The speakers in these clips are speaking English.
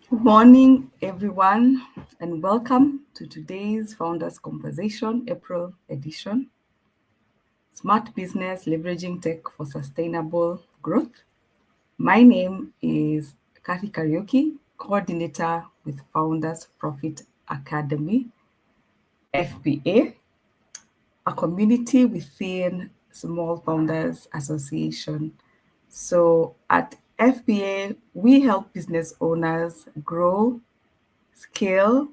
Good morning, everyone, and welcome to today's Founders Conversation, April edition. Smart Business Leveraging Tech for Sustainable Growth. My name is Kathy Karaoke, coordinator with Founders Profit Academy, FPA, a community within Small Founders Association. So at FPA, we help business owners grow, scale,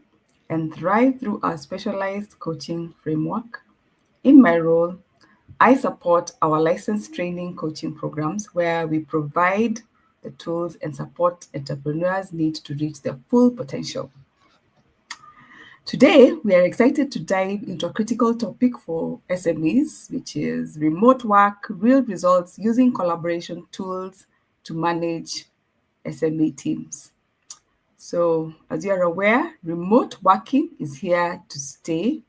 and thrive through our specialized coaching framework. In my role, I support our licensed training coaching programs where we provide the tools and support entrepreneurs need to reach their full potential. Today, we are excited to dive into a critical topic for SMEs, which is remote work, real results using collaboration tools to manage SME teams. So, as you are aware, remote working is here to stay.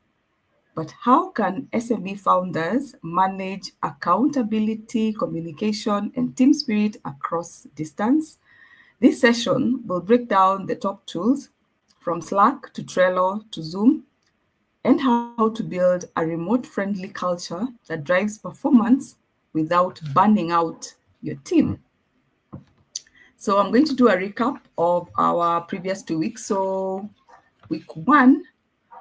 But how can SME founders manage accountability, communication, and team spirit across distance? This session will break down the top tools from Slack to Trello to Zoom and how to build a remote friendly culture that drives performance without burning out your team. So, I'm going to do a recap of our previous 2 weeks. So, week one,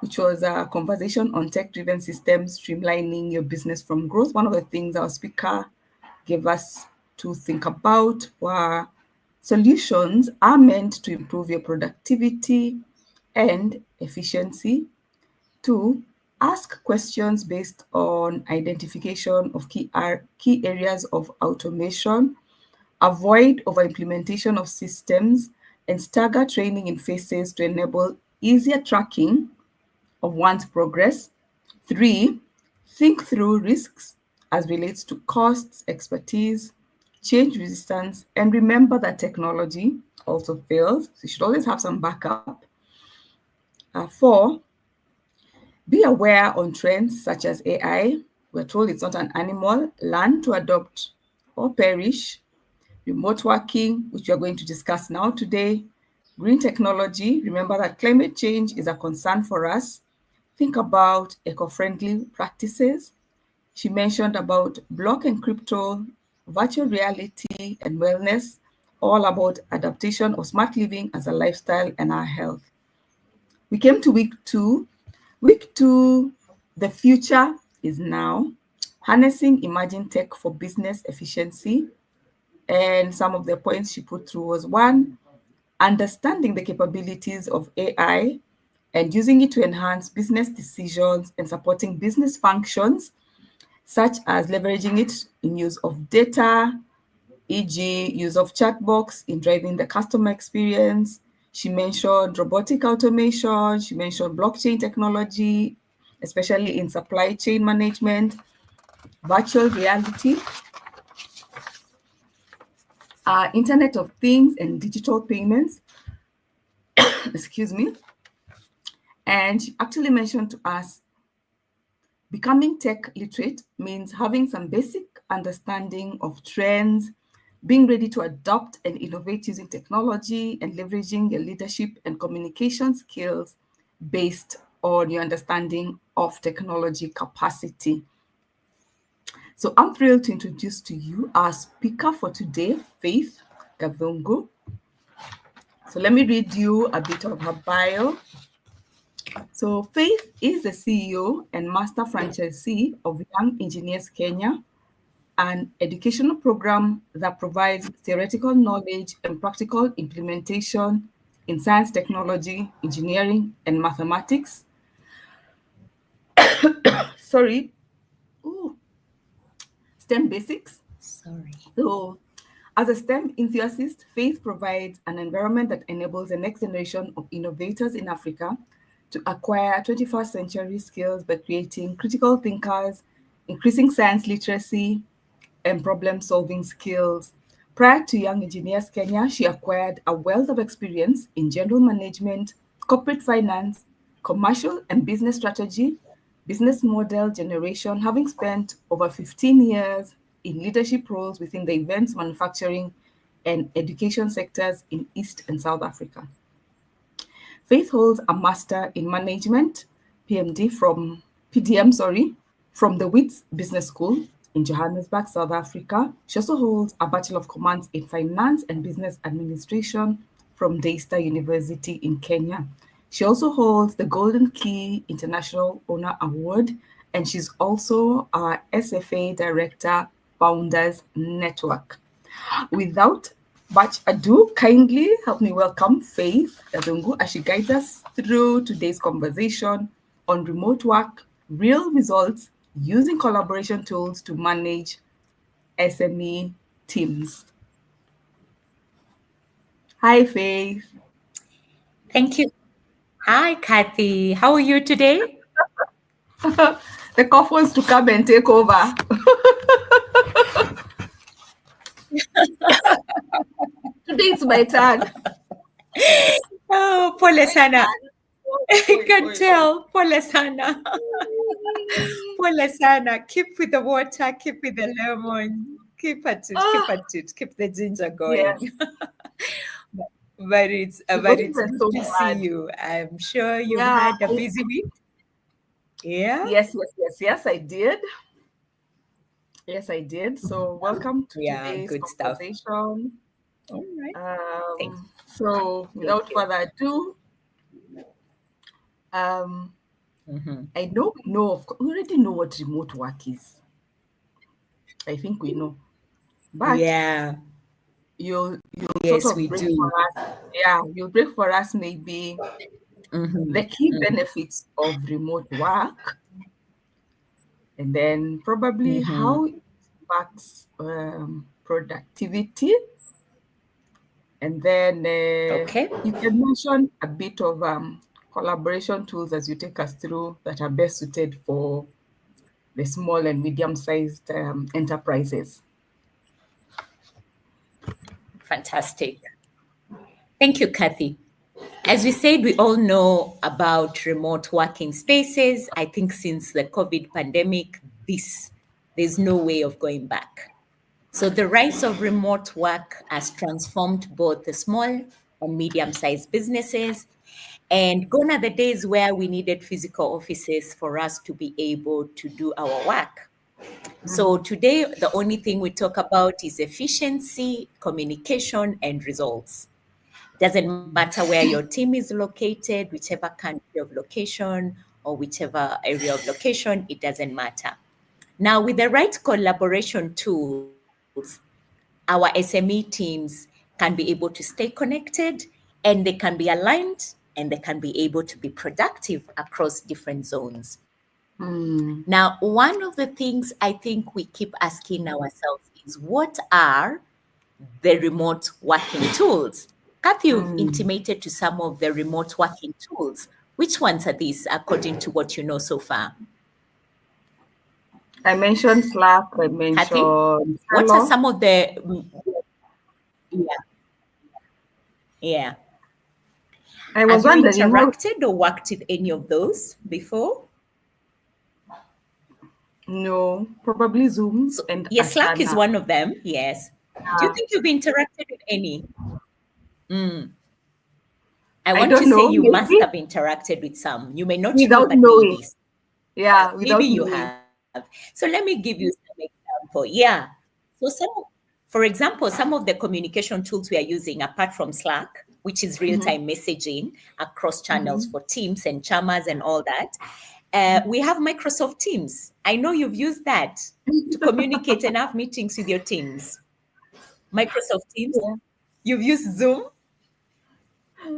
which was a conversation on tech-driven systems streamlining your business from growth. One of the things our speaker gave us to think about were solutions are meant to improve your productivity and efficiency. Two, ask questions based on identification of key areas of automation. Avoid over-implementation of systems and stagger training in phases to enable easier tracking of one's progress. Three, think through risks as relates to costs, expertise, change resistance, and remember that technology also fails. So you should always have some backup. Four, be aware on trends such as AI. We're told it's not an animal. Learn to adopt or perish. Remote working, which we are going to discuss now today. Green technology, remember that climate change is a concern for us. Think about eco-friendly practices. She mentioned about block and crypto, virtual reality, and wellness, all about adaptation of smart living as a lifestyle and our health. We came to week two. Week two, the future is now. Harnessing emerging tech for business efficiency. And some of the points she put through was one, understanding the capabilities of AI and using it to enhance business decisions and supporting business functions, such as leveraging it in use of data, e.g., use of chatbots in driving the customer experience. She mentioned robotic automation, she mentioned blockchain technology, especially in supply chain management, virtual reality, Internet of Things, and digital payments. Excuse me. And she actually mentioned to us becoming tech literate means having some basic understanding of trends, being ready to adopt and innovate using technology, and leveraging your leadership and communication skills based on your understanding of technology capacity. So I'm thrilled to introduce to you our speaker for today, Faith Gavungu. So let me read you a bit of her bio. So Faith is the CEO and master franchisee of Young Engineers Kenya, an educational program that provides theoretical knowledge and practical implementation in science, technology, engineering, and mathematics. Sorry, ooh, STEM basics. Sorry. So, as a STEM enthusiast, Faith provides an environment that enables the next generation of innovators in Africa to acquire 21st century skills by creating critical thinkers, increasing science literacy, and problem solving skills. Prior to Young Engineers Kenya, she acquired a wealth of experience in general management, corporate finance, commercial and business strategy, business model generation, having spent over 15 years in leadership roles within the events, manufacturing, and education sectors in East and South Africa. Faith holds a Master in Management, PMD from PDM, sorry, from the Wits Business School in Johannesburg, South Africa. She also holds a Bachelor of Commerce in Finance and Business Administration from Daystar University in Kenya. She also holds the Golden Key International Owner Award, and she's also our SFA Director, Founders Network. Without much ado, kindly help me welcome Faith Adungu as she guides us through today's conversation on remote work, real results, using collaboration tools to manage SME teams. Hi, Faith. Thank you. Hi, Kathy. How are you today? The cough wants to come and take over. Today it's my turn. Oh, pole My sana. turn. I Oi, can oi, oi. tell. Pole sana. Pole sana. Keep with the water. Keep with the lemon. Keep at it. Keep Ah, at it. Keep the ginger yes. going. But Voices it's are good so to see bad. you. I'm sure you've Yeah. had a busy week. Yeah. Yes, I did. Yes, I did. So, welcome to Yeah. today's Good stuff. conversation. All right. Thank So, Thank without you. further ado, um, Mm-hmm. I know we already know what remote work is. I think we know, but Yeah. you'll sort Yes, of we break for do. us. Yeah, you'll break for us maybe Mm-hmm. the key benefits of remote work, and then probably Mm-hmm. how it impacts productivity. And then Okay. you can mention a bit of collaboration tools as you take us through that are best suited for the small and medium-sized enterprises. Fantastic. Thank you, Kathy. As we said, we all know about remote working spaces. I think since the COVID pandemic, there's no way of going back. So the rise of remote work has transformed both the small and medium-sized businesses. And gone are the days where we needed physical offices for us to be able to do our work. So today, the only thing we talk about is efficiency, communication, and results. Doesn't matter where your team is located, whichever country of location or whichever area of location, it doesn't matter. Now, with the right collaboration tools, our SME teams can be able to stay connected and they can be aligned and they can be able to be productive across different zones. Mm, Now, one of the things I think we keep asking ourselves is what are the remote working tools? Kathy, you've mm. intimated to some of the remote working tools. Which ones are these according to what you know so far? I mentioned Slack, I Kathy, mentioned what are Trello. some of the, yeah, yeah. I was Have you wondering, interacted or worked with any of those before? no, probably Zoom So, and yes, Slack is Asana. one of them. Yes. Do you Yeah. think you've interacted with any? Mm. I I want to don't say know, you must maybe have interacted with some. You may not know, without but knowing. maybe. Yeah, Maybe without you knowing. have. So let me give you some example. Yeah. So for example, some of the communication tools we are using apart from Slack, which is Hmm. real-time messaging across channels Hmm. for Teams and Chamas and all that, we have Microsoft Teams. I know you've used that to communicate and have meetings with your teams. Microsoft Teams. Yeah. You've used Zoom.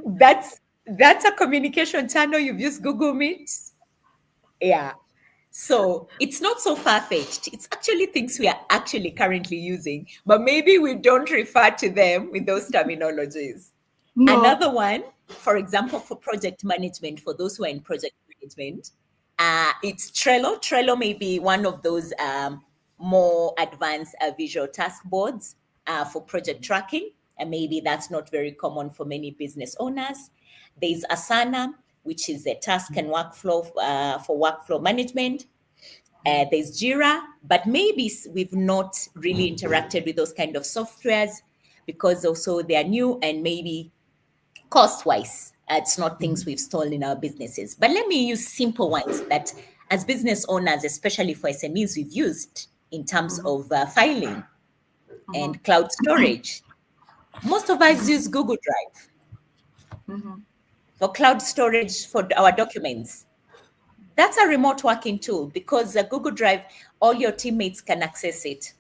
That's a communication channel. You've used Google Meet. Yeah. So it's not so far fetched. It's actually things we are actually currently using, but maybe we don't refer to them with those terminologies. No. Another one, for example, for project management, for those who are in project management, it's Trello. Trello may be one of those more advanced visual task boards for project tracking, and maybe that's not very common for many business owners. There's Asana, which is a task and workflow for workflow management. There's Jira, but maybe we've not really interacted with those kind of softwares because also they are new and maybe cost wise. It's not things we've stolen in our businesses. But let me use simple ones that, as business owners, especially for SMEs, we've used in terms Mhm. of filing Mhm. and cloud storage. Most of us use Google Drive Mhm. for cloud storage for our documents. That's a remote working tool because Google Drive, all your teammates can access it.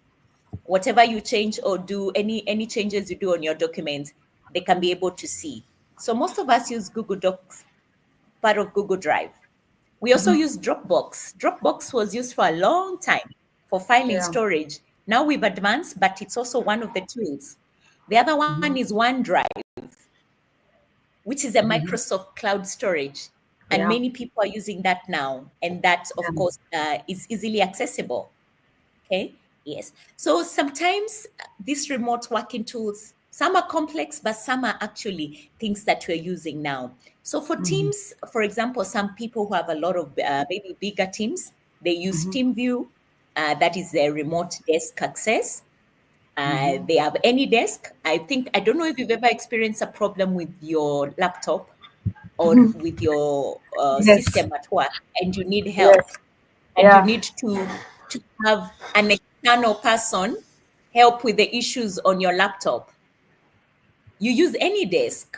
Whatever you change or do, any changes you do on your documents, they can be able to see. So most of us use Google Docs, part of Google Drive. We also Mhm. use Dropbox. Dropbox was used for a long time for filing Yeah. storage. Now we've advanced, but it's also one of the tools. The other one Mhm. is OneDrive, which is a Mhm. Microsoft cloud storage. And Yeah. many people are using that now. And that, of Yeah. course, is easily accessible. Okay. Yes. So sometimes these remote working tools, some are complex, but some are actually things that we're using now. So for Mhm. teams, for example, some people who have a lot of maybe bigger teams, they use Mhm. TeamView. That is their remote desk access. Mhm. They have any desk. I don't know if you've ever experienced a problem with your laptop or Mhm. with your Yes. system at work and you need help Yes. and you Yeah. need to have an external person help with the issues on your laptop. You use any desk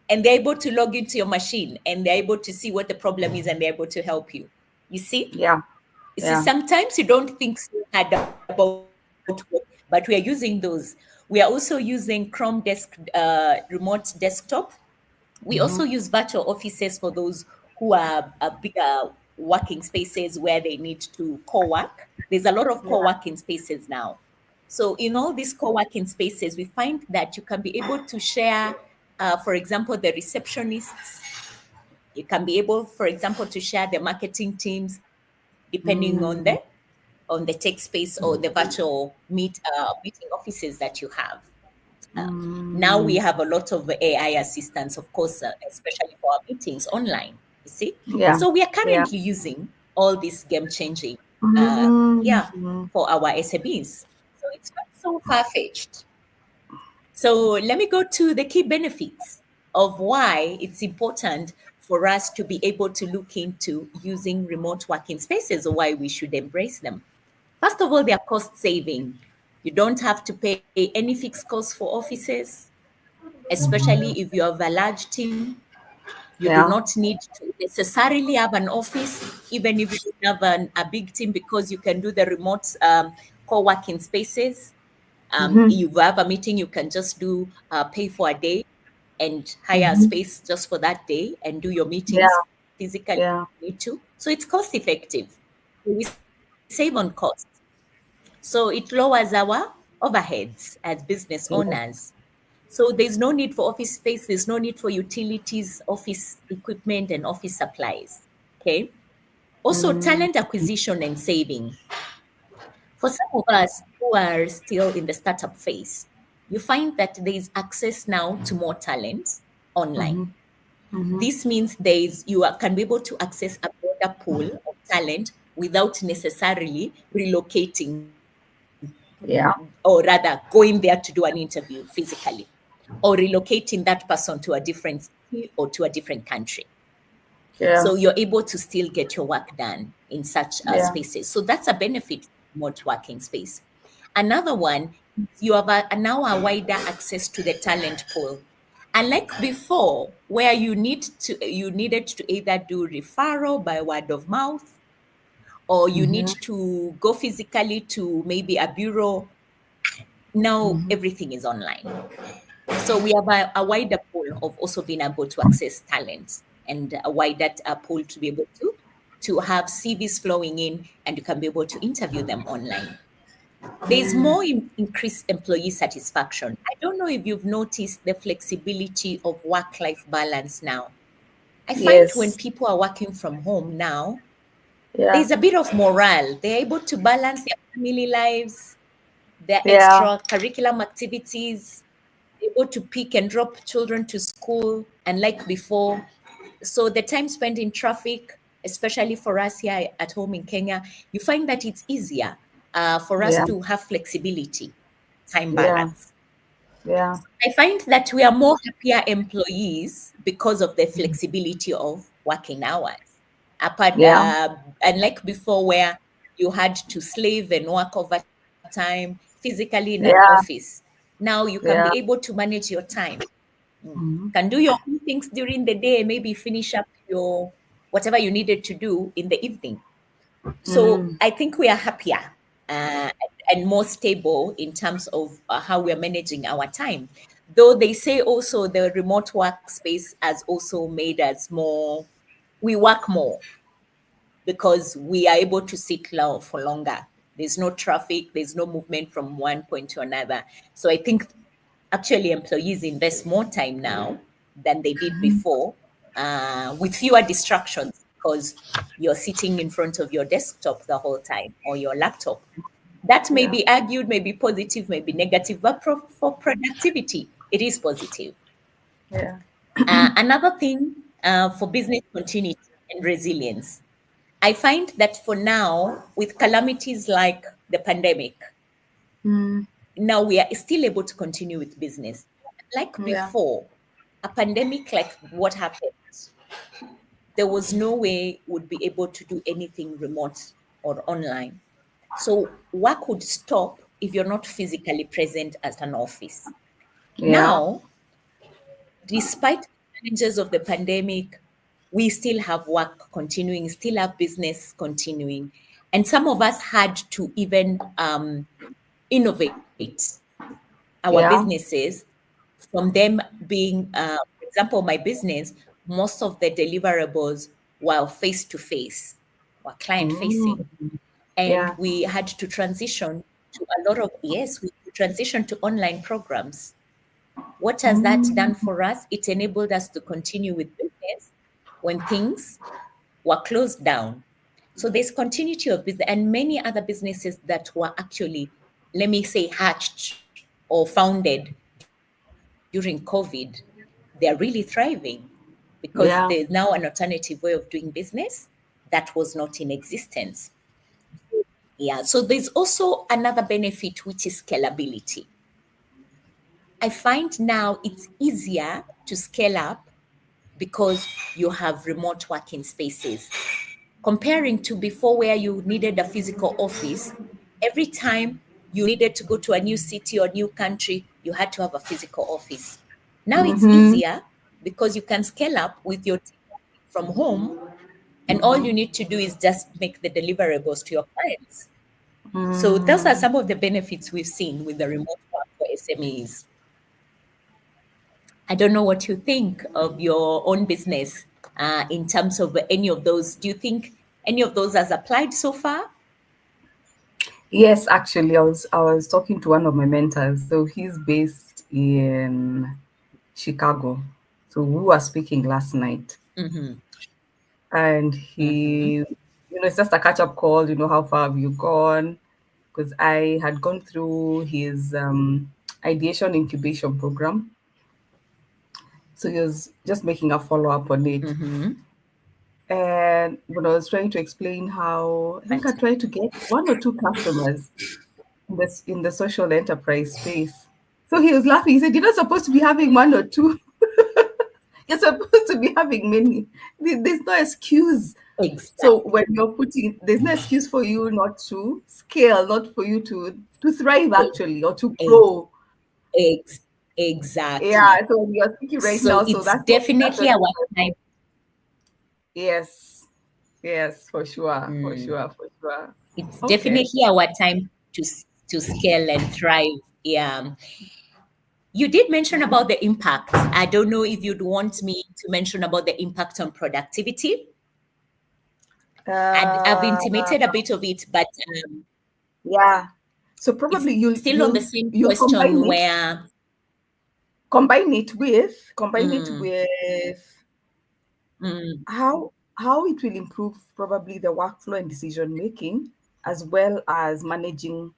and they're able to log into your machine and they're able to see what the problem is and they're able to help you. You see? Yeah. You see, Yeah. sometimes you don't think so hard about work, but we are using those. We are also using Chrome remote desktop. We also Mhm. use virtual offices for those who are bigger working spaces where they need to co-work. There's a lot of Yeah. co-working spaces now. So in all these co-working spaces, we find that you can be able to share, for example, the receptionists. You can be able, for example, to share the marketing teams, depending Mm. on the tech space or the virtual meeting offices that you have. Now we Mm. have a lot of AI assistants, of course, especially for our meetings online. You see, Yeah. so we are Yeah. currently using all this game changing, yeah, Mhm. for our SMEs. So it's not so far fetched. So let me go to the key benefits of why it's important for us to be able to look into using remote working spaces or why we should embrace them. First of all, they are cost saving. You don't have to pay any fixed costs for offices, especially if you have a large team. You do Yeah. not need to necessarily have an office, even if you don't have a big team, because you can do the remote co-working spaces. Mhm. You have a meeting, you can just do pay for a day and hire a Mhm. space just for that day and do your Yeah. meetings physically if Yeah. you need to. So it's cost effective. We save on cost. So it lowers our overheads as business Yeah. owners. So there's no need for office space, there's no need for utilities, office equipment, and office supplies. Okay. Also, Mm. talent acquisition and saving. For some of us who are still in the startup phase, you find that there is access now to more talent online. Mhm. Mhm. This means can be able to access a broader pool of talent without necessarily relocating or Yeah. rather going there to do an interview physically or relocating that person to a different city or to a different country. So Yeah. you're able to still get your work done in such Yeah. spaces. So that's a benefit of remote working space. Another one is you have now a wider access to the talent pool. Unlike before, where you needed to either do referral by word of mouth or you need Mhm. to go physically to maybe a bureau. Now Mhm. everything is online. So we have a wider pool of also being able to access talents and a wider pool to be able to have CVs flowing in and you can be able to interview them online. There's Mm. more increased employee satisfaction. I don't know if you've noticed the flexibility of work-life balance now. I find when Yes. people are working from home now, Yeah. there's a bit of morale. They're able to balance their family lives, their Yeah. extra curriculum activities, able to pick and drop children to school, unlike before. So the time spent in traffic, especially for us here at home in Kenya, you find that it's easier for us Yeah. to have flexibility, time Yeah. balance. Yeah. I find that we are more happier employees because of the flexibility of working hours. Apart, Yeah. unlike before, where you had to slave and work overtime physically in an Yeah. office, now you can be Yeah. able to manage your time. Mhm. Can do your own things during the day, maybe finish up your whatever you needed to do in the evening. So Mm. I think we are happier uh, and more stable in terms of how we are managing our time. Though they say also the remote workspace has also made us more, we work more because we are able to sit low for longer. There's no traffic, there's no movement from one point to another. So I think actually employees invest more time now than they did before with fewer distractions because you're sitting in front of your desktop the whole time or your laptop. That may Yeah. be argued, may be positive, may be negative, but for productivity, it is positive. Yeah. Another thing for business continuity and resilience, I find that for now, with calamities like the pandemic, Mm. now we are still able to continue with business. Like Yeah. before, a pandemic like what happened, there was no way would be able to do anything remote or online. So work would stop if you're not physically present at an office. Yeah. Now, despite the challenges of the pandemic, we still have work continuing, still have business continuing. And some of us had to even innovate our Yeah. businesses from them being, for example, my business, most of the deliverables were face to face, were client Mm. facing. And Yeah. we had to transition to a lot of, yes, we transitioned to online programs. What has that done Mm. for us? It enabled us to continue with business when things were closed down. So there's continuity of business and many other businesses that were actually, let me say, hatched or founded during COVID. They're really thriving because there's now an Yeah. alternative way of doing business that was not in existence. Yeah, so there's also another benefit, which is scalability. I find now it's easier to scale up because you have remote working spaces. Comparing to before, where you needed a physical office, every time you needed to go to a new city or new country, you had to have a physical office. Now it's Mm-hmm. easier because you can scale up with your team from home, and all you need to do is just make the deliverables to your clients. So those are Mm. some of the benefits we've seen with the remote work for SMEs. I don't know what you think of your own business in terms of any of those. Do you think any of those has applied so far? Yes, actually, I was talking to one of my mentors. So he's based in Chicago. So we were speaking last night, Mm-hmm. and Mm-hmm. it's just a catch-up call. How far have you gone? Because I had gone through his ideation incubation program, so he was just making a follow-up on it. Mm-hmm. And when I was trying to explain how I think I Fantastic. tried to get one or two customers in the social enterprise space. So he was laughing. He said, "You're not supposed to be having one or two. You're supposed to be having many. There's no excuse." So Exactly. when you're putting, there's no excuse for you not to scale, not for you to thrive actually or to Ex- grow. ex- Yeah. exactly. So we are speaking right So now. So it's that's definitely what. our time. Yes. Yes, for sure. For Mm, sure. For sure. it's Okay. definitely our time to scale and thrive. Yeah. You did mention about the impact. I don't know if you'd want me to mention about the impact on productivity. I've Uh, intimated a bit of it, but yeah. So it's probably you'll still on the you'll same you'll question combine it, where, combine it mm, with mm, how it will improve probably the workflow and decision making, as well as managing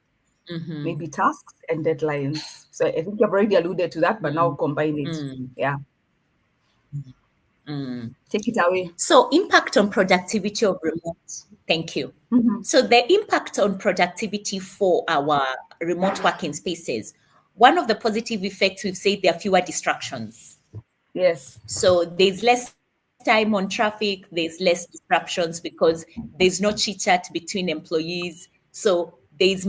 mhm, maybe tasks and deadlines. So I think you've already alluded to that, but now mm, combine it. mm, Yeah. mm. Take it away. So, impact on productivity of remote. Thank you. Mhm. So, the impact on productivity for our remote working spaces. one of the positive effects, we've said there are fewer distractions. Yes. So there's less time on traffic, there's less disruptions because there's no chit chat between employees. So there's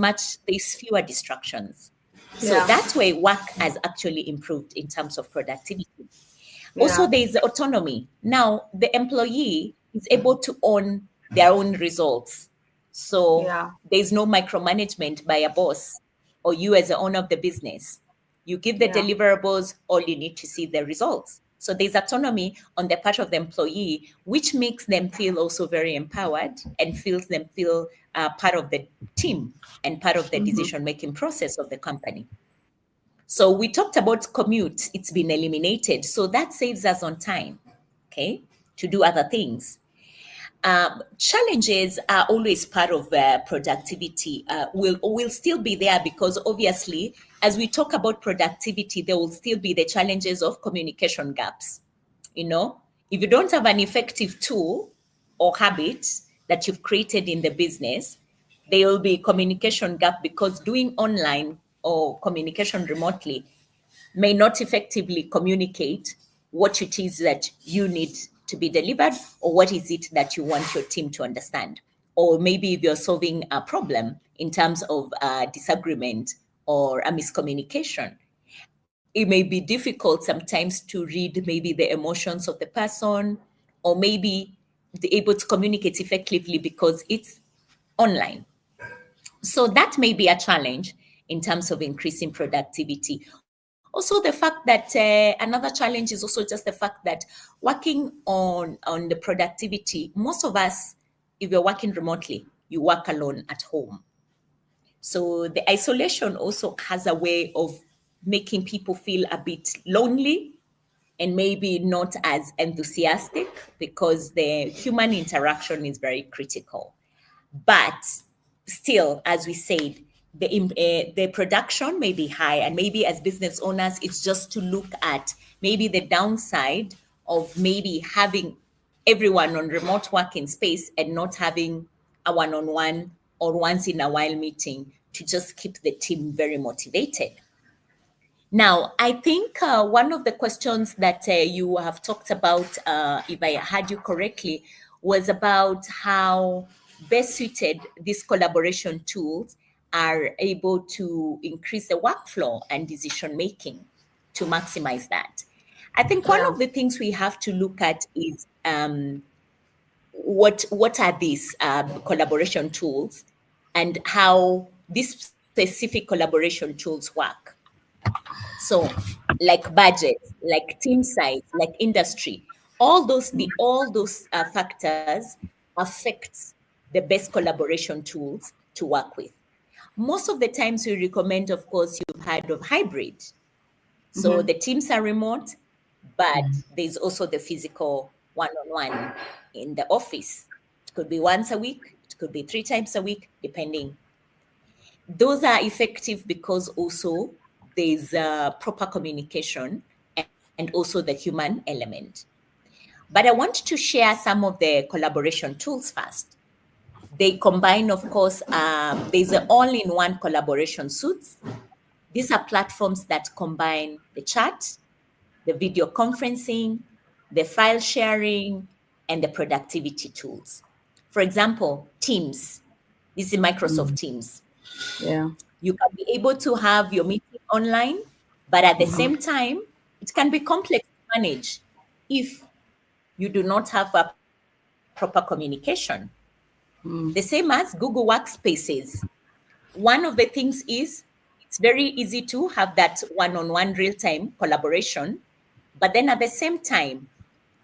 fewer distractions. So Yeah. that way, work has actually improved in terms of productivity. Also, Yeah. there is autonomy. Now, the employee is able to own their own results. So Yeah. there's no micromanagement by a boss or you as the owner of the business. You give the Yeah. deliverables, all you need to see the results. So there's autonomy on the part of the employee, which makes them feel also very empowered and feels them feel part of the team and part of the Mm-hmm. decision making process of the company. So we talked about commute, it's been eliminated. So that saves us on time, okay, to do other things. Challenges are always part of productivity. Will still be there because obviously, as we talk about productivity, there will still be the challenges of communication gaps. You know, if you don't have an effective tool or habit that you've created in the business, there will be communication gap because doing online or communication remotely may not effectively communicate what it is that you need to be delivered or what is it that you want your team to understand. Or maybe if you're solving a problem in terms of a disagreement or a miscommunication, it may be difficult sometimes to read maybe the emotions of the person or maybe be able to communicate effectively because it's online. So that may be a challenge in terms of increasing productivity. Also, the fact that another challenge is also just the fact that working on the productivity, most of us, if you're working remotely, you work alone at home. So the isolation also has a way of making people feel a bit lonely and maybe not as enthusiastic because the human interaction is very critical. But still, as we said, the production may be high, and maybe as business owners, it's just to look at maybe the downside of maybe having everyone on remote working space and not having a one-on-one or once in a while meeting to just keep the team very motivated. Now, I think one of the questions that you have talked about, if I heard you correctly, was about how best suited these collaboration tools are able to increase the workflow and decision making to maximize that. I think one Yeah. of the things we have to look at is what are these collaboration tools and how these specific collaboration tools work. So, like budget, like team size, like industry, all those factors affects the best collaboration tools to work with. Most of the times we recommend, of course, you've heard of hybrid. So Mm-hmm. the teams are remote, but there's also the physical one-on-one in the office. It could be once a week, it could be 3 times a week, depending. Those are effective because also there's proper communication and also the human element. But I want to share some of the collaboration tools first. They combine, of course, there's an all-in-one collaboration suites. These are platforms that combine the chat, the video conferencing, the file sharing, and the productivity tools. For example, Teams. This is Microsoft Mm. Teams. Yeah. You can be able to have your meeting online, but at the Mm-hmm. same time, it can be complex to manage if you do not have a proper communication. The same as Google Workspaces. One of the things is it's very easy to have that one-on-one real-time collaboration, but then at the same time,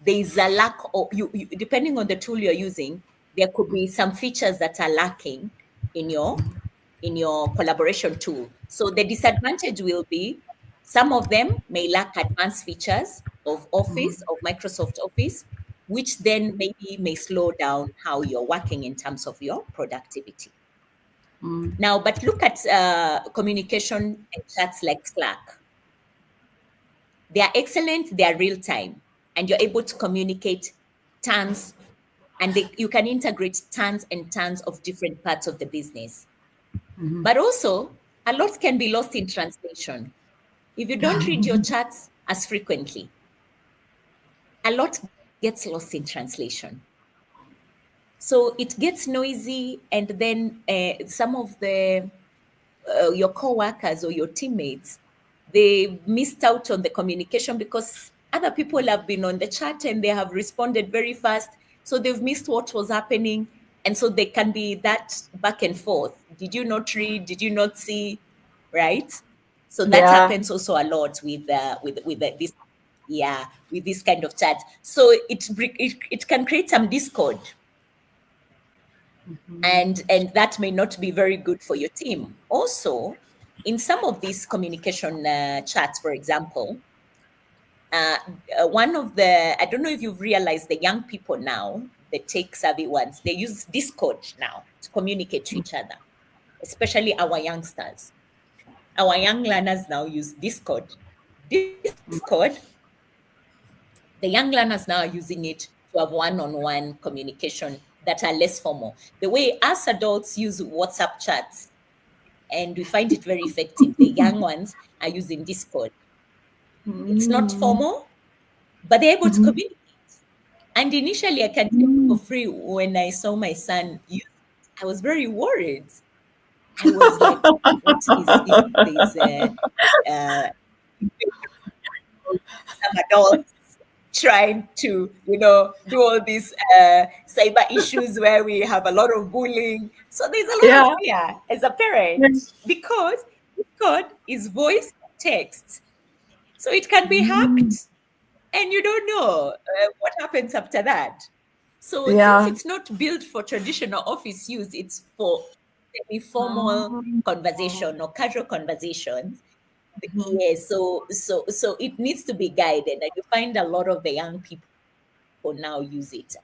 there is a lack of depending on the tool you're using, there could be some features that are lacking in your collaboration tool. So the disadvantage will be some of them may lack advanced features of Office, of Microsoft Office, which then maybe may slow down how you're working in terms of your productivity. Mm. Now, but look at communication and chats like Slack. They are excellent, they are real time, and you're able to communicate tons, and you can integrate tons and tons of different parts of the business. But also, A lot can be lost in translation. If you don't read your chats as frequently, a lot gets lost in translation. So it gets noisy, and then some of the your co-workers or your teammates, they missed out on the communication because other people have been on the chat and they have responded very fast, so they've missed what was happening. And so there can be that back and forth. Did you not read? Did you not see? Right? So that Yeah. happens also a lot this, yeah, with this kind of chat. So it can create some discord, and that may not be very good for your team. Also, in some of these communication chats, for example, uh, one of the, I don't know if you've realized, the young people now, the tech savvy ones, they use Discord now to communicate to each other, especially our youngsters. Our young learners now use Discord. Discord, the young learners now are using it to have one-on-one communication that are less formal. The way us adults use WhatsApp chats, and we find it very effective, the young ones are using Discord. It's not Mm. formal, but they're able to Mhm. communicate. And initially, I can tell you for Mm. free, when I saw my son use it, I was very worried. I was like, what is if there's uh, some adults trying to, do all these cyber issues where we have a lot of bullying. So there's a lot of Yeah. fear as a parent, Yes. because Discord is voice text. So it can be Mm. hacked, and you don't know what happens after that. So since Yeah. it's not built for traditional office use, it's for semi-formal Um, conversation or casual conversations. mhm. Yes, so it needs to be guided, and you find a lot of the young people now use it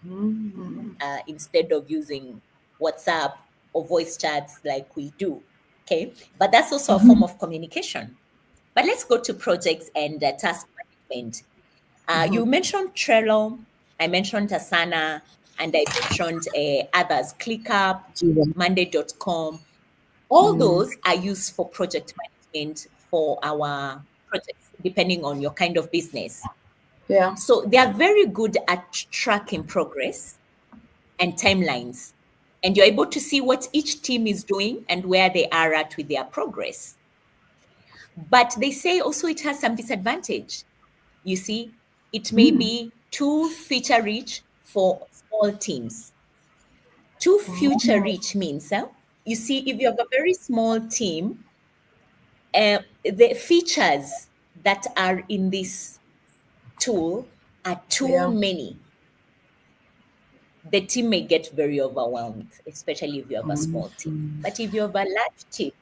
Mm. instead of using WhatsApp or voice chats like we do. Okay, but that's also a form Mhm. of communication. But let's go to projects and task management. You Mhm. mentioned Trello, I mentioned Asana, and I mentioned others, ClickUp, Yeah. Monday.com. All Mm. those are used for project management for our projects, depending on your kind of business. Yeah. So they are very good at tracking progress and timelines. And you're able to see what each team is doing and where they are at with their progress. But they say also it has some disadvantage. You see, it may Mm. be too feature rich for small teams. Too future Oh. rich means, you see, if you have a very small team, the features that are in this tool are too Yeah. many. The team may get very overwhelmed, especially if you have a Mm. small team. But if you have a large team,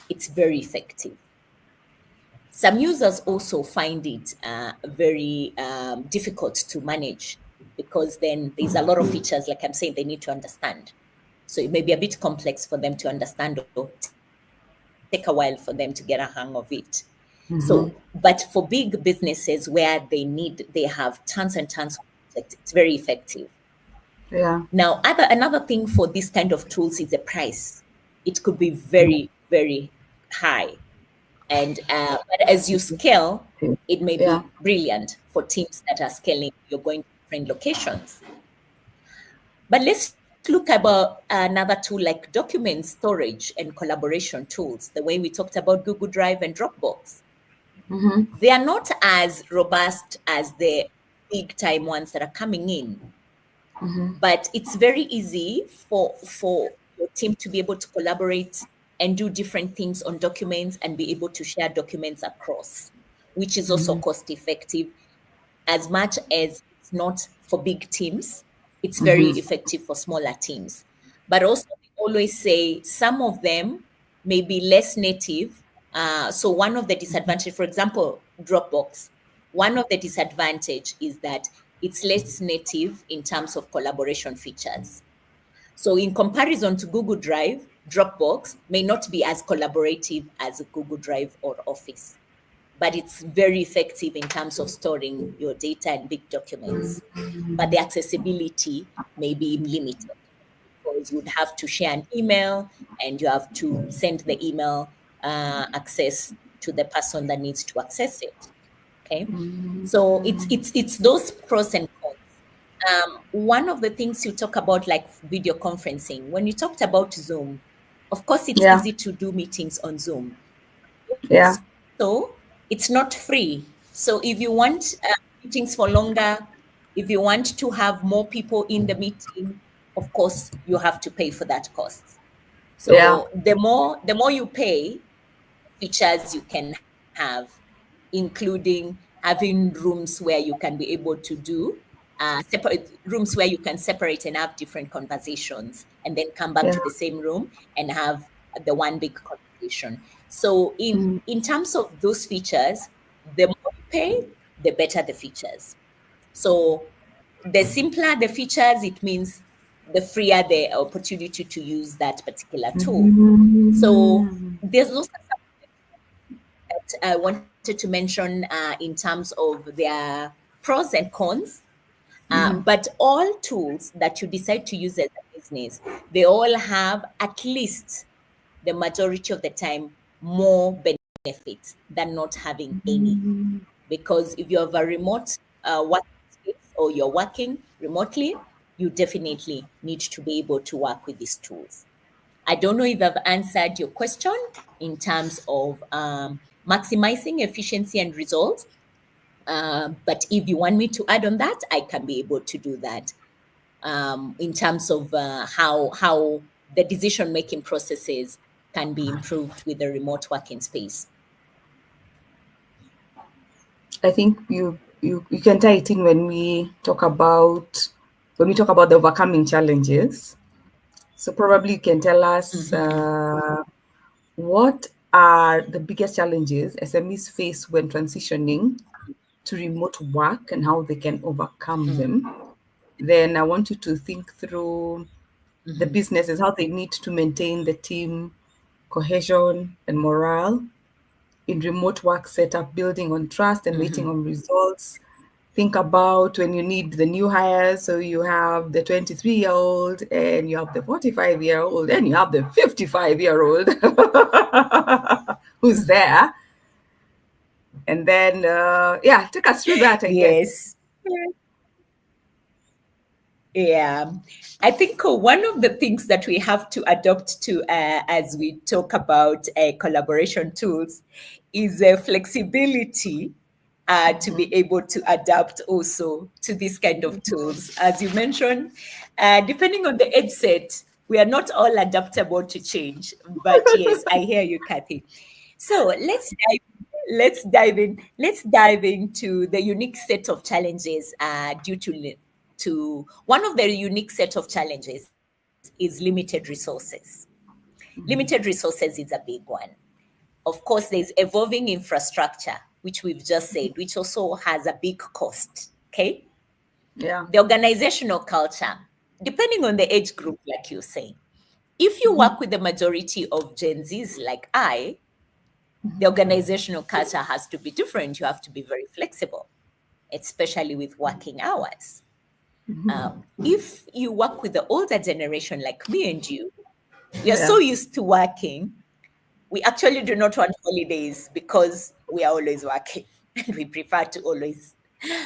it's very effective. Some users also find it very difficult to manage, because then there's a lot of features, like I'm saying, they need to understand. So it may be a bit complex for them to understand, or take a while for them to get a hang of it. So, but for big businesses where they have tons and tons of projects, it's very effective. Yeah. Now, another thing for this kind of tools is the price. It could be very, very high. And but as you scale, it may Yeah. be brilliant for teams that are scaling. You're going to different locations. But let's look about another tool like document storage and collaboration tools, the way we talked about Google Drive and Dropbox. Mm-hmm. They are not as robust as the big time ones that are coming in, Mm-hmm. but it's very easy for your team to be able to collaborate and do different things on documents and be able to share documents across, which is also Mm-hmm. cost effective. As much as it's not for big teams, it's very Mm-hmm. effective for smaller teams. But also, we always say some of them may be less native. So one of the disadvantage, for example, Dropbox, one of the disadvantage is that it's less native in terms of collaboration features. So in comparison to Google Drive, Dropbox may not be as collaborative as Google Drive or Office, but it's very effective in terms of storing your data and big documents. But the accessibility may be limited, because you'd have to share an email and you have to send the email access to the person that needs to access it. Okay, so it's those pros and cons. One of the things you talk about, like video conferencing, when you talked about Zoom, of course, it's Yeah. easy to do meetings on Zoom. Yeah. So it's not free. So if you want meetings for longer, if you want to have more people in the meeting, of course, you have to pay for that cost. Yeah. So the more you pay, features you can have, including having rooms where you can be able to do separate rooms where you can separate and have different conversations and then come back Yeah. to the same room and have the one big conversation. So in terms of those features, the more you pay, the better the features. So the simpler the features, it means the freer the opportunity to use that particular tool. So Mm. there's those that I wanted to mention in terms of their pros and cons. But all tools that you decide to use as a business, they all have at least the majority of the time more benefits than not having any. Because if you have a remote working space or you're working remotely, you definitely need to be able to work with these tools. I don't know if I've answered your question in terms of maximizing efficiency and results. But if you want me to add on that, I can be able to do that in terms of how the decision making processes can be improved with the remote working space. I think you can tie it in when we talk about the overcoming challenges. So probably you can tell us what are the biggest challenges SMEs face when transitioning to remote work and how they can overcome them. Then I want you to think through the businesses, how they need to maintain the team cohesion and morale in remote work setup, building on trust and waiting on results. Think about when you need the new hires. So you have the 23-year-old and you have the 45-year-old and you have the 55-year-old who's there. And then, yeah, take us through that, I guess. Yes. Yeah, I think one of the things that we have to adopt to as we talk about collaboration tools is flexibility to be able to adapt also to this kind of tools. As you mentioned, depending on the age set, we are not all adaptable to change. But yes, I hear you, Kathy. So let's dive into the unique set of challenges due to one of the unique set of challenges is limited resources. Limited resources is a big one. Of course, there's evolving infrastructure, which we've just said, which also has a big cost. Okay. Yeah. The organizational culture, depending on the age group, like you're saying. If you work with the majority of Gen Zs like the organizational culture has to be different. You have to be very flexible, especially with working hours. If you work with the older generation like me and you, we are Yeah. so used to working, we actually do not want holidays because we are always working and we prefer to always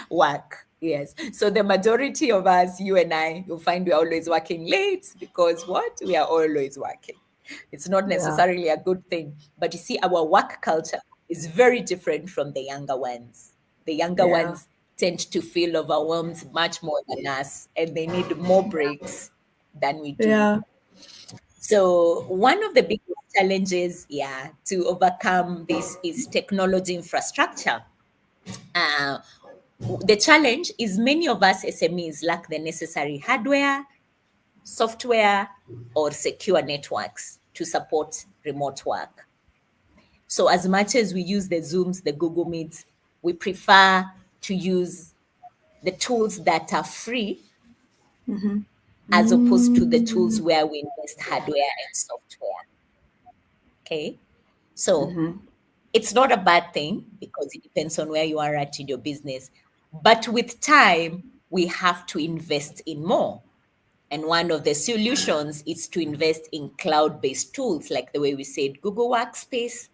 work. Yes. So the majority of us, you and I, you'll find we're always working late because what? We are always working. It's not Yeah. necessarily a good thing. But you see, our work culture is very different from the younger ones. The younger Yeah. ones tend to feel overwhelmed much more than us, and they need more breaks than we do. Yeah. So one of the biggest challenges, yeah, to overcome this is technology infrastructure. Uh, the challenge is many of us SMEs lack the necessary hardware, software, or secure networks to support remote work. So as much as we use the Zooms, the Google Meets, we prefer to use the tools that are free as opposed to the tools Mm. where we invest hardware and software. Okay. So it's not a bad thing because it depends on where you are at in your business. But with time, we have to invest in more. And one of the solutions is to invest in cloud based tools, like the way we said Google Workspace,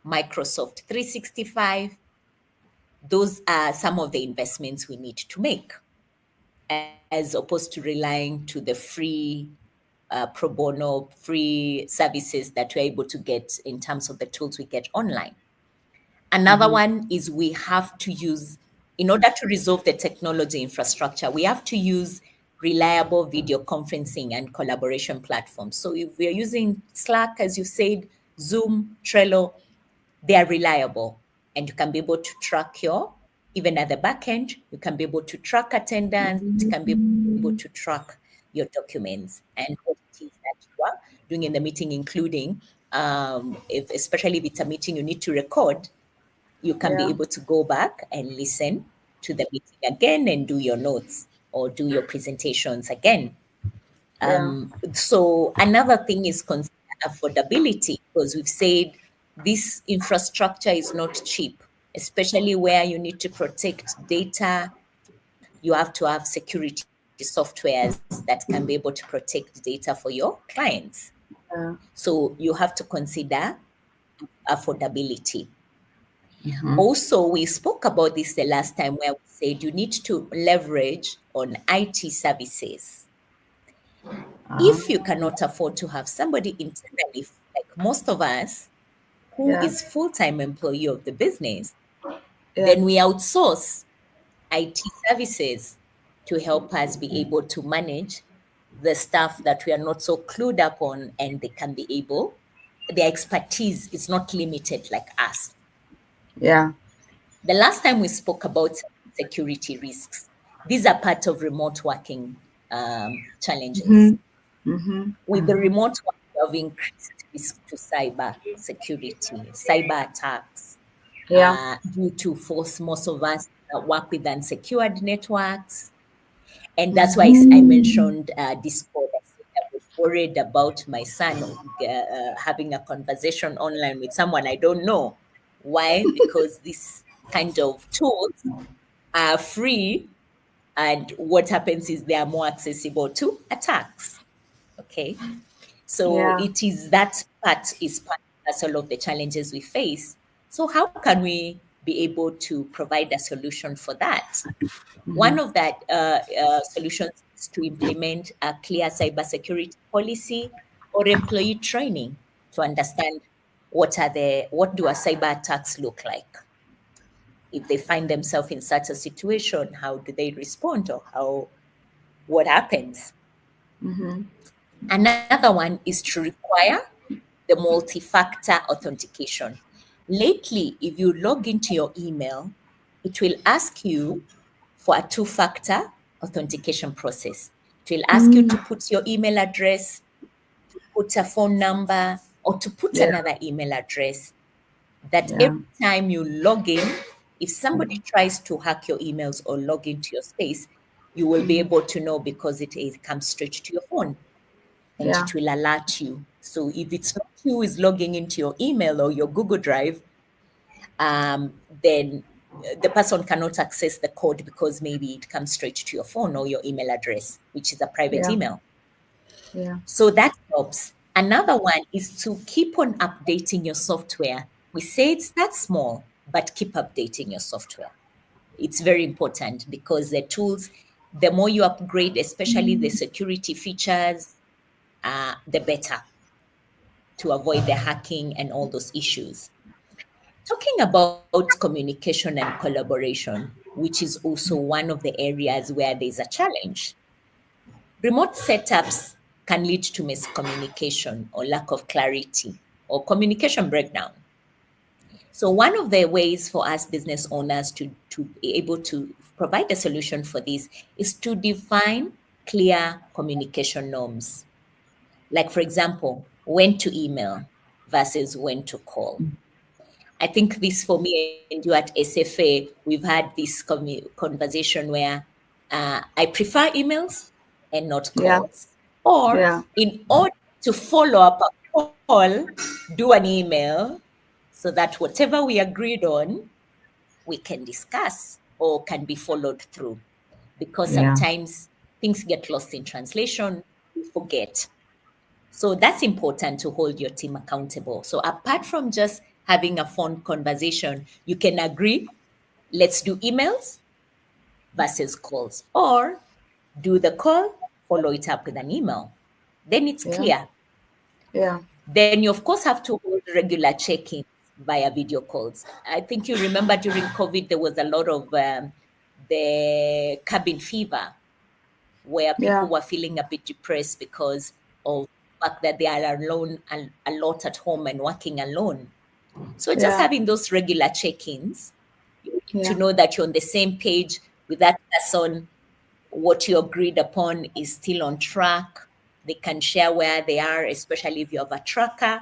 Microsoft 365. Those are some of the investments we need to make, as opposed to relying to the free pro bono, free services that we're able to get in terms of the tools we get online. Another Mm-hmm. one is we have to use, in order to resolve the technology infrastructure, we have to use reliable video conferencing and collaboration platforms. So if we are using Slack, as you said, Zoom, Trello, they are reliable, and you can be able to track your, even at the back end, you can be able to track attendance, you can be able to track your documents and what it is that you are doing in the meeting, including especially if it's a meeting you need to record, you can be Yeah. able to go back and listen to the meeting again and do your notes or do your presentations again. Yeah. So another thing is consider affordability, because we've said this infrastructure is not cheap, especially where you need to protect data. You have to have security softwares that can be able to protect data for your clients. Yeah. So you have to consider affordability. Mm-hmm. Also, we spoke about this the last time where we said you need to leverage on IT services. Ah. If you cannot afford to have somebody internally, like most of us, who Yeah. is full-time employee of the business, Yeah. then we outsource IT services to help us be able to manage the stuff that we are not so clued up on, and they can be able, their expertise is not limited like us. Yeah. The last time we spoke about security risks, these are part of remote working challenges. Mm-hmm. Mm-hmm. With the Mm-hmm. remote work, we have increased risk to cyber security, cyber attacks, Yeah. due to force most of us work with unsecured networks. And that's why I Mm-hmm. mentioned Discord. I said I was worried about my son having a conversation online with someone I don't know. Why? Because these kind of tools are free, and what happens is they are more accessible to attacks. Okay. So Yeah. it is that part is part that's all of the challenges we face. So how can we be able to provide a solution for that? Mm-hmm. One of that solutions is to implement a clear cybersecurity policy or employee training to understand what do our cyber attacks look like. If they find themselves in such a situation, how do they respond, or what happens? Mm-hmm. Another one is to require the multi-factor authentication. Lately, if you log into your email, it will ask you for a two-factor authentication process. It will ask you to Mm. put your email address, put a phone number, or to put Yeah. another email address, that Yeah. every time you log in, if somebody tries to hack your emails or log into your space, you will be able to know, because it comes straight to your phone and Yeah. it will alert you. So if it's not you who is logging into your email or your Google Drive, then the person cannot access the code, because maybe it comes straight to your phone or your email address, which is a private Yeah. email. Yeah. So that helps. Another one is to keep on updating your software. We say it starts small, but keep updating your software. It's very important, because the tools, the more you upgrade, especially the security features, the better, to avoid the hacking and all those issues. Talking about communication and collaboration, which is also one of the areas where there's a challenge. Remote setups can lead to miscommunication or lack of clarity or communication breakdown. So one of the ways for us business owners to be able to provide a solution for this is to define clear communication norms. Like, for example, when to email versus when to call. I think this, for me and you at SFA, we've had this conversation where I prefer emails and not Yeah. calls. Or Yeah. in order to follow up a call, do an email, so that whatever we agreed on, we can discuss or can be followed through. Because Yeah. sometimes things get lost in translation. we forget. So that's important to hold your team accountable. So apart from just having a phone conversation, you can agree, let's do emails versus calls, or do the call, follow it up with an email. Then it's Yeah. clear. Yeah. Then you, of course, have to hold regular check ins via video calls. I think you remember during COVID, there was a lot of the cabin fever where people Yeah. were feeling a bit depressed because of the fact that they are alone and a lot at home and working alone. So just Yeah. having those regular check-ins, you need to Yeah. know that you're on the same page with that person, what you agreed upon is still on track. They can share where they are, especially if you have a tracker.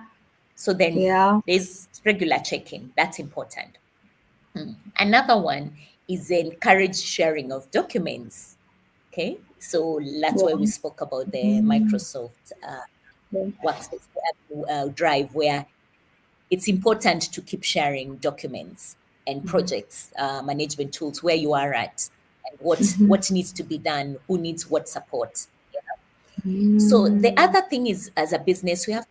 So then Yeah. there's regular checking. That's important. Another one is encourage sharing of documents. Okay, so that's why we Yeah. spoke about the Mm. Microsoft Yeah. Workspace Drive, where it's important to keep sharing documents and projects, management tools, where you are at and what needs to be done, who needs what support. Yeah. So the Mm. other thing is, as a business, we have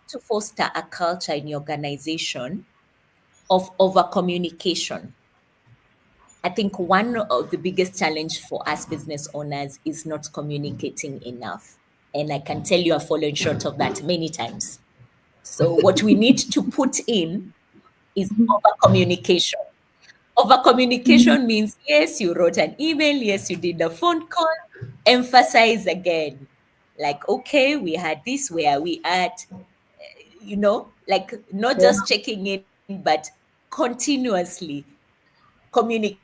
to foster a culture in your organization of over communication. I think one of the biggest challenge for us business owners is not communicating enough. And I can tell you I've fallen short of that many times. So what we need to put in is over communication. Over communication means yes, you wrote an email, yes, you did a phone call, emphasize again. Like, okay, we had this, where we at, like not Yeah. just checking in, but continuously communicating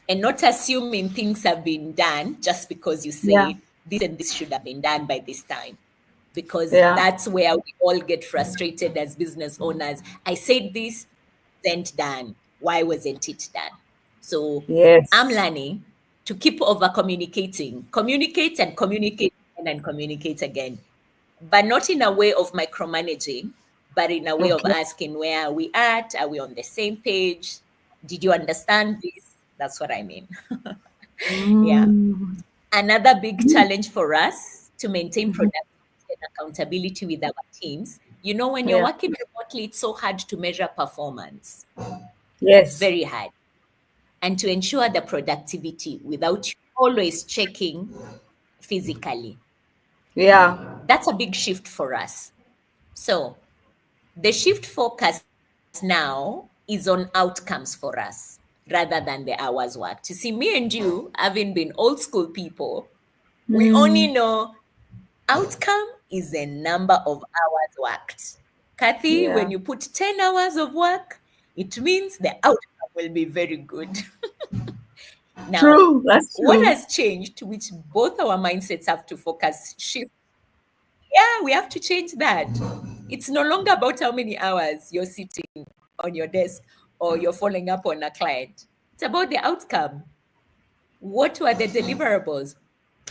and not assuming things have been done just because you say this and Yeah. this should have been done by this time. Because that's Yeah. where we all get frustrated as business owners. I said this, wasn't done. Why wasn't it done? So I'm Yes. learning to keep over communicating, communicate and communicate and communicate again, but not in a way of micromanaging, but in a way of Okay. asking, where are we at? Are we on the same page? Did you understand this? That's what I mean. Yeah. Mm. Another big challenge for us to maintain productivity and accountability with our teams. When you're Yeah. working remotely, it's so hard to measure performance. It's Yes. very hard. And to ensure the productivity without you always checking physically, Yeah. that's a big shift for us. So the shift focus now is on outcomes for us rather than the hours worked. You see, me and you, having been old school people, we only Mm. know outcome is a number of hours worked. Kathy, when Yeah. you put 10 hours of work, it means the outcome will be very good. Now, True. That's what true. has changed, which both our mindsets have to focus shift? Yeah, we have to change that. It's no longer about how many hours you're sitting on your desk or you're following up on a client. It's about the outcome. What were the deliverables?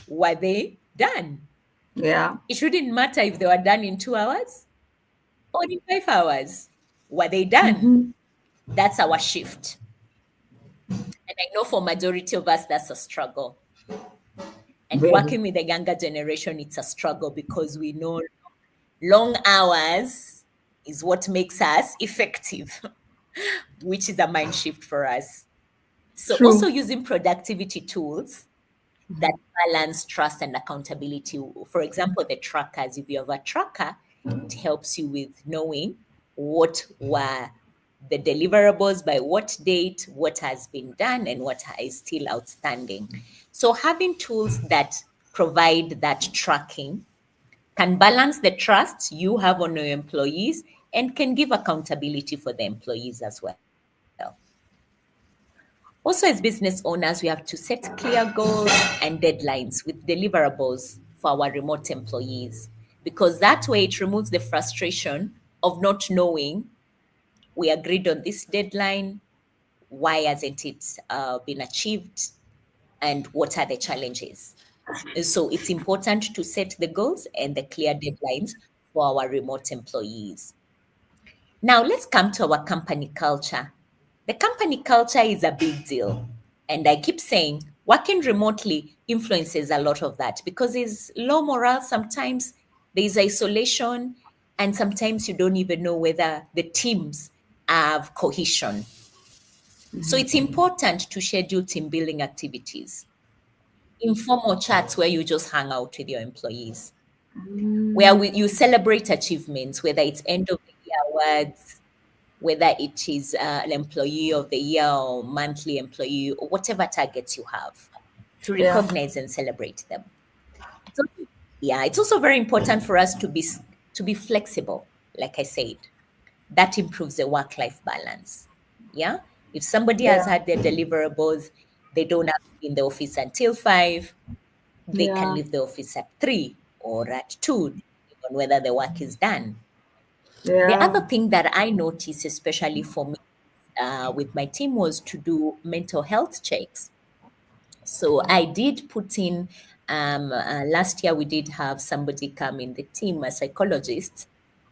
Were they done? Yeah. It shouldn't matter if they were done in 2 hours or in 5 hours. Were they done? Mm-hmm. That's our shift. And I know for majority of us, that's a struggle. And Very working with the younger generation, it's a struggle because we know long hours is what makes us effective, which is a mind shift for us. So, also true. using productivity tools that balance trust and accountability. For example, the trackers. If you have a tracker, it helps you with knowing what were the deliverables by what date, what has been done, and what is still outstanding. So, having tools that provide that tracking can balance the trust you have on your employees and can give accountability for the employees as well. Also, as business owners, we have to set clear goals and deadlines with deliverables for our remote employees, because that way it removes the frustration of not knowing, we agreed on this deadline, why hasn't it been achieved, and what are the challenges. So it's important to set the goals and the clear deadlines for our remote employees. Now, let's come to our company culture. The company culture is a big deal. And I keep saying Working remotely influences a lot of that because there's low morale sometimes, there's isolation, and sometimes you don't even know whether the teams have cohesion. So it's important to schedule team building activities, informal chats where you just hang out with your employees, where you celebrate achievements, whether it's end of the year awards, whether it is an employee of the year or monthly employee or whatever targets you have, to Yeah. recognize and celebrate them. So, yeah, it's also very important for us to be flexible. Like I said, that improves the work-life balance. Yeah, if somebody has Yeah. had their deliverables, they don't have to be in the office until 5. They can Yeah. leave the office at 3 or at 2, depending on whether the work is done. The Yeah. other thing that I noticed, especially for me with my team, was to do mental health checks. So I did put in, last year we did have somebody come in the team, a psychologist,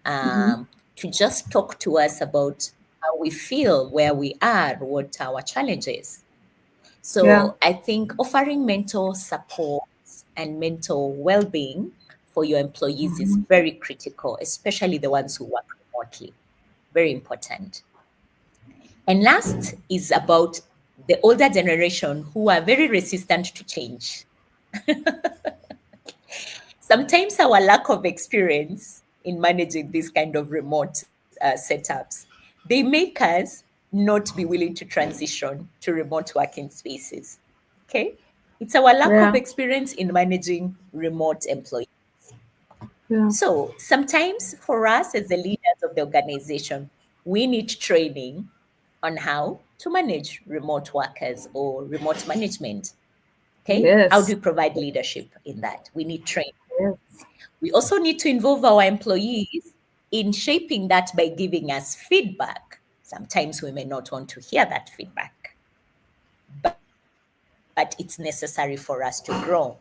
to just talk to us about how we feel, where we are, what our challenges. Yeah. So I think offering mental support and mental well-being for your employees is very critical, especially the ones who work remotely. Very important. And last is about the older generation who are very resistant to change. Sometimes our lack of experience in managing these kind of remote setups, they make us not be willing to transition to remote working spaces. Okay? It's our lack of Yeah. experience in managing remote employees. Yeah. So sometimes for us as the leaders of the organization, we need training on how to manage remote workers or remote management. Okay? How do Yes. we provide leadership in that? We need training. Yes. We also need to involve our employees in shaping that by giving us feedback. Sometimes we may not want to hear that feedback, but it's necessary for us to grow.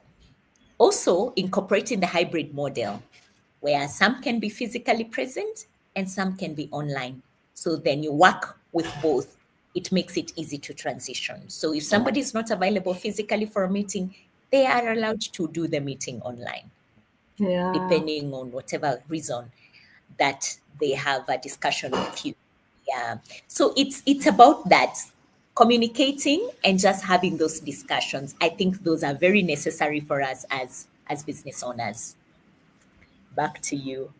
Also, incorporating the hybrid model, where some can be physically present and some can be online. So then you work with both. It makes it easy to transition. So if somebody is not available physically for a meeting, they are allowed to do the meeting online, depending on Yeah. whatever reason that they have a discussion with you. Yeah. So it's about that, communicating and just having those discussions. I think those are very necessary for us as business owners. Back to you.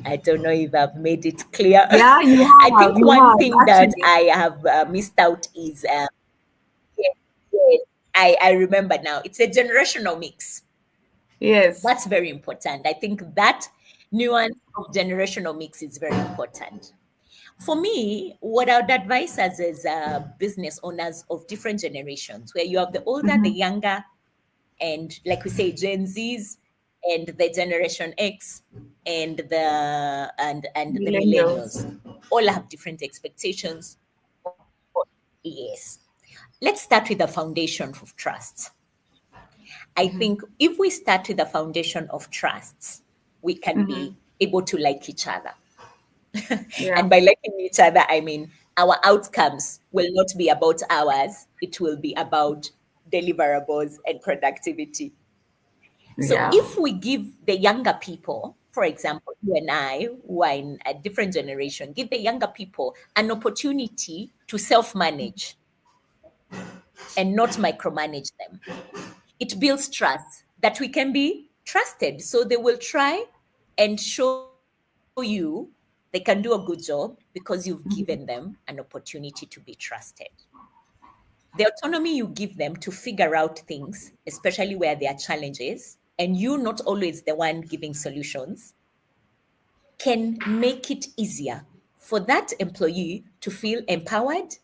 I don't know if I've made it clear. Yeah, you I have. think You one have thing that actually. I have missed out is yes, yes, I remember now. It's a generational mix. Yes. That's very important. I think that nuance of generational mix is very important. For me, what I would advise us as business owners of different generations, where you have the older, the younger, and like we say, Gen Zs, and the Generation X, and the Millennials. millennials, all have different expectations. Yes, let's start with the foundation of trust. I think if we start with the foundation of trust, we can be able to like each other. Yeah. And by liking each other, I mean our outcomes will not be about ours, it will be about deliverables and productivity. So Yeah. if we give the younger people, for example, you and I, who are in a different generation, give the younger people an opportunity to self manage and not micromanage them, it builds trust that we can be trusted. So they will try and show you they can do a good job because you've given them an opportunity to be trusted. The autonomy you give them to figure out things, especially where there are challenges, and you not always the one giving solutions, can make it easier for that employee to feel empowered,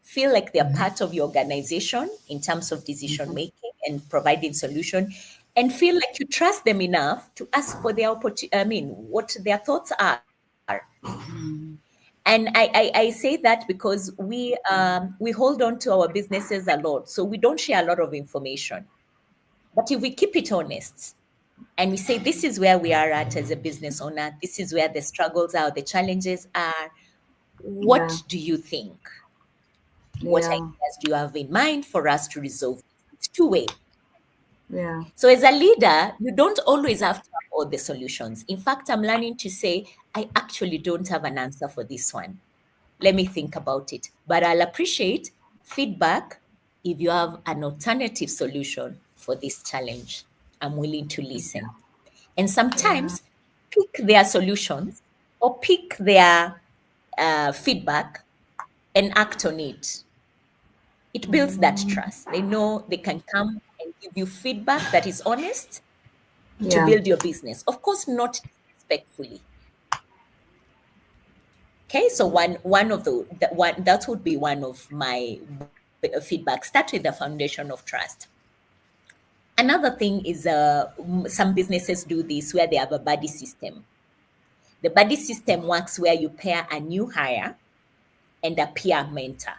feel like they're part of your organization in terms of decision making and providing solution, and feel like you trust them enough to ask for their opportunity. I mean, what their thoughts are. And I say that because we hold on to our businesses a lot, so we don't share a lot of information. But if we keep it honest, and we say this is where we are at as a business owner, this is where the struggles are, the challenges are, Yeah. what do you think? What Yeah. ideas do you have in mind for us to resolve? It's two-way. Yeah. So as a leader, you don't always have to have all the solutions. In fact, I'm learning to say, I actually don't have an answer for this one. Let me think about it. But I'll appreciate feedback if you have an alternative solution for this challenge. I'm willing to listen. And Yeah. sometimes pick their solutions or pick their feedback and act on it. It builds that trust. They know they can come and give you feedback that is honest to Yeah. build your business. Of course, not disrespectfully. Okay, so one of the one that would be one of my feedback. Start with the foundation of trust. Another thing is some businesses do this where they have a buddy system. The buddy system works where you pair a new hire and a peer mentor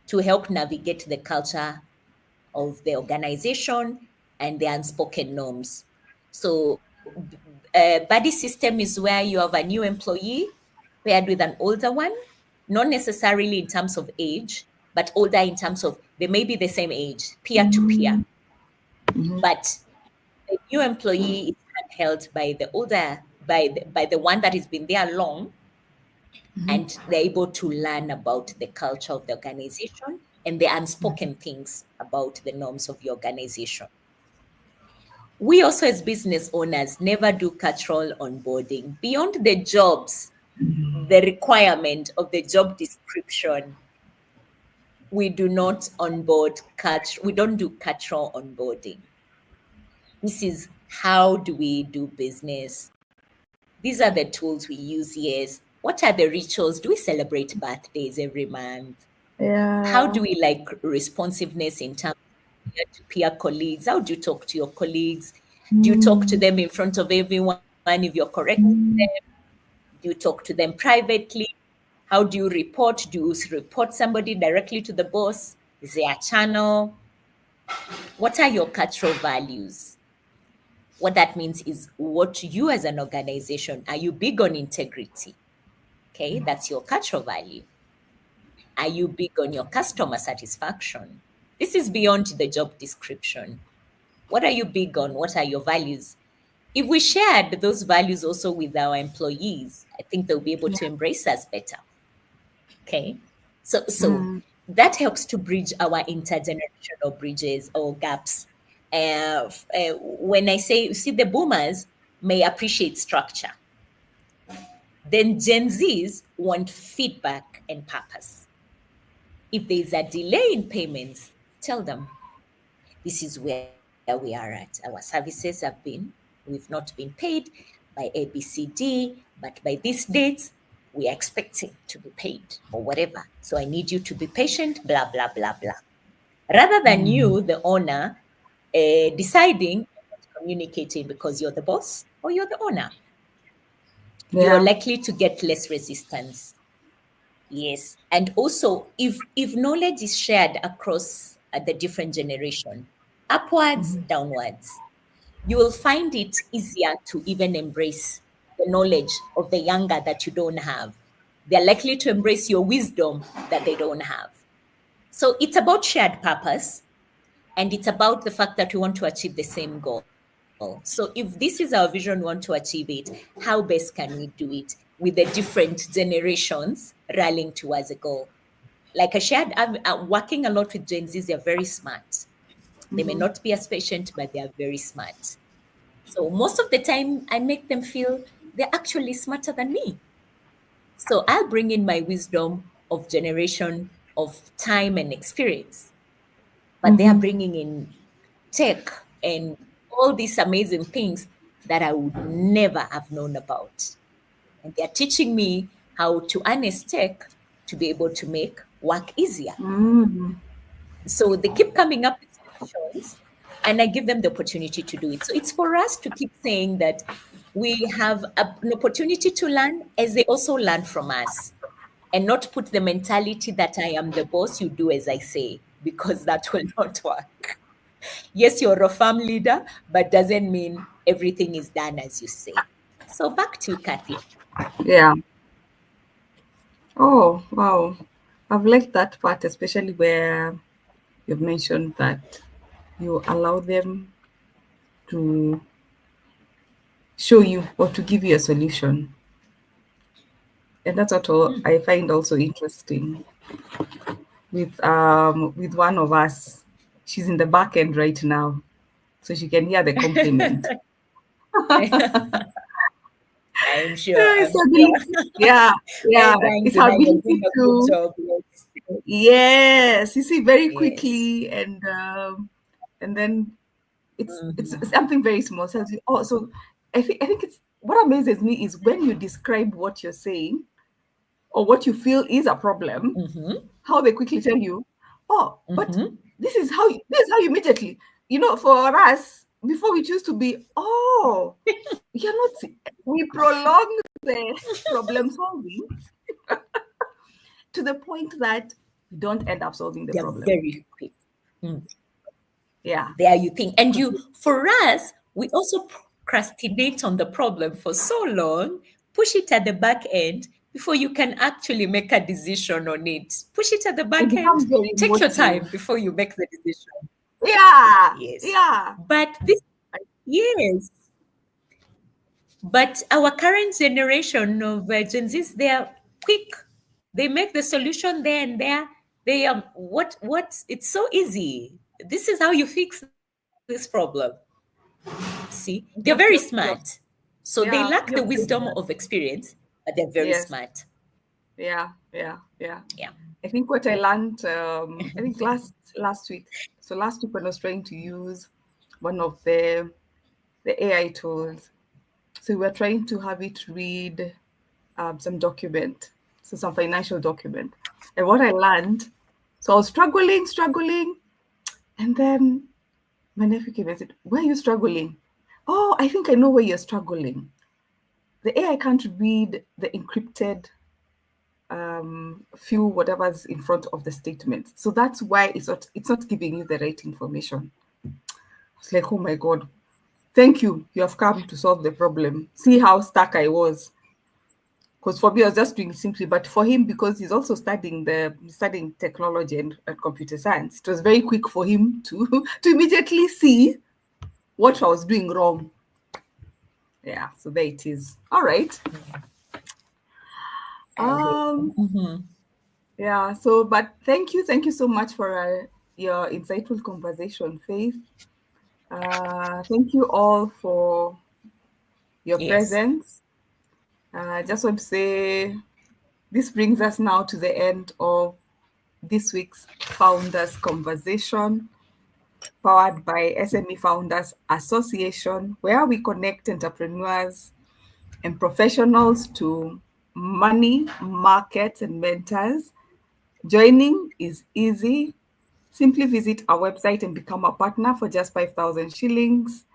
to help navigate the culture of the organization and the unspoken norms. So, buddy system is where you have a new employee paired with an older one, not necessarily in terms of age, but older in terms of they may be the same age, peer to peer. But the new employee is handheld by the older, by the one that has been there long, and they're able to learn about the culture of the organization and the unspoken things about the norms of the organization. We also, as business owners, never do cultural onboarding beyond the jobs, the requirement of the job description. We do not onboard culture. We don't do cultural onboarding. This is how do we do business? These are the tools we use. Yes. What are the rituals? Do we celebrate birthdays every month? How Yeah. do we like responsiveness in terms of peer-to-peer colleagues? How do you talk to your colleagues? Do you talk to them in front of everyone if you're correcting them? Do you talk to them privately? How do you report? Do you report somebody directly to the boss? Is there a channel? What are your cultural values? What that means is what you as an organization, are you big on integrity? Okay, that's your cultural value. Are you big on your customer satisfaction? This is beyond the job description. What are you big on? What are your values? If we shared those values also with our employees, I think they'll be able Yeah. to embrace us better. Okay. So that helps to bridge our intergenerational bridges or gaps. When I say, see, the boomers may appreciate structure, then Gen Zs want feedback and purpose. If there's a delay in payments, tell them this is where we are at. Our services have been, we've not been paid by ABCD, but by this date, we are expecting to be paid or whatever. So I need you to be patient, blah, blah, blah, blah. Rather than you, the owner, deciding and not communicating because you're the boss or you're the owner, you're Yeah. likely to get less resistance. Yes, and also if knowledge is shared across the different generation, upwards, downwards, you will find it easier to even embrace the knowledge of the younger that you don't have. They're likely to embrace your wisdom that they don't have. So it's about shared purpose, and it's about the fact that we want to achieve the same goal. So if this is our vision, we want to achieve it, how best can we do it with the different generations rallying towards a goal? Like I shared, I'm working a lot with Gen Zs. They're very smart. They may not be as patient, but they are very smart. So most of the time, I make them feel they're actually smarter than me. So I'll bring in my wisdom of generation, of time and experience, but they are bringing in tech and all these amazing things that I would never have known about. And they're teaching me how to harness tech to be able to make work easier. So they keep coming up with solutions, and I give them the opportunity to do it. So it's for us to keep saying that we have an opportunity to learn as they also learn from us, and not put the mentality that I am the boss, you do as I say, because that will not work. Yes, you're a farm leader, but doesn't mean everything is done as you say. So back to you, Kathy. Yeah. Oh, wow. I've liked that part, especially where You've mentioned that you allow them to show you or to give you a solution. And that's what I find also interesting with one of us. She's in the back end right now, so she can hear the compliment. I'm sure. Yeah, I'm its sure. ability. Yeah, Well yeah. done, It's her Zina. You're ability doing a good to, job. Yes. yes, you see, very Yes. quickly, and then it's Mm-hmm. something very small. So, oh, so I think it's what amazes me is when you describe what you're saying or what you feel is a problem, Mm-hmm. how they quickly tell you, oh, but Mm-hmm. this is how you immediately, for us before we choose to be, oh, you're not, we prolong the problem solving to the point that we don't end up solving the They're problem. very quick. Mm. Yeah, There you think. And because you, for us, we also procrastinate on the problem for so long, push it at the back end before you can actually make a decision on it. Push it at the it back end, becomes very take your emotive. time before you make the decision. Yeah, Yes. yeah. But this, yes. But our current generation of Gen Zs, they are quick. They make the solution there and there. They what? It's so easy. This is how you fix this problem. See, they're very smart. So they lack the wisdom of experience, but they're very Yes, smart. yeah, yeah, yeah. Yeah. I think what I learned, I think last week. So last week when I was trying to use one of the AI tools, so we were trying to have it read some document, so some financial document. And what I learned, so I was struggling, and then my nephew came and said, "Where are you struggling?" Oh, I think I know where you're struggling. The AI can't read the encrypted few whatever's in front of the statement. So that's why it's not giving you the right information. It's like, oh my god, thank you. You have come to solve the problem. See how stuck I was. Because for me, I was just doing it simply, but for him, because he's also studying technology and computer science, it was very quick for him to to immediately see what I was doing wrong. Yeah, so there it is. All right. Um, Mhm. yeah, so but thank you so much for your insightful conversation, Faith. Thank you all for your Yes. presence. I just want to say this brings us now to the end of this week's Founders Conversation, powered by SME Founders Association, where we connect entrepreneurs and professionals to money, markets, and mentors. Joining is easy. Simply visit our website and become a partner for just 5,000 shillings,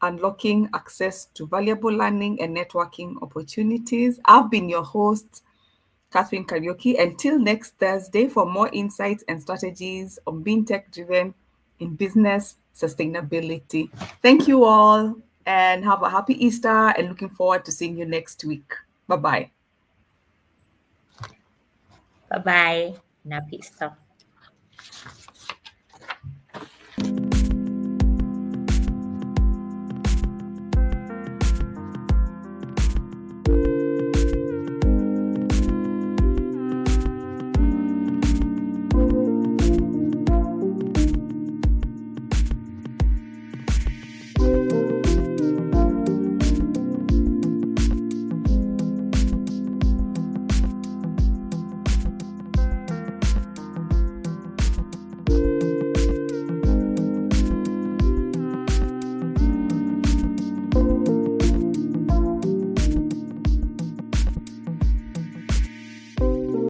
unlocking access to valuable learning and networking opportunities. I've been your host, Catherine Karaoke. Until next Thursday, for more insights and strategies on being tech driven in business sustainability. Thank you all and have a happy Easter and looking forward to seeing you next week. Bye bye. Bye bye. Napista.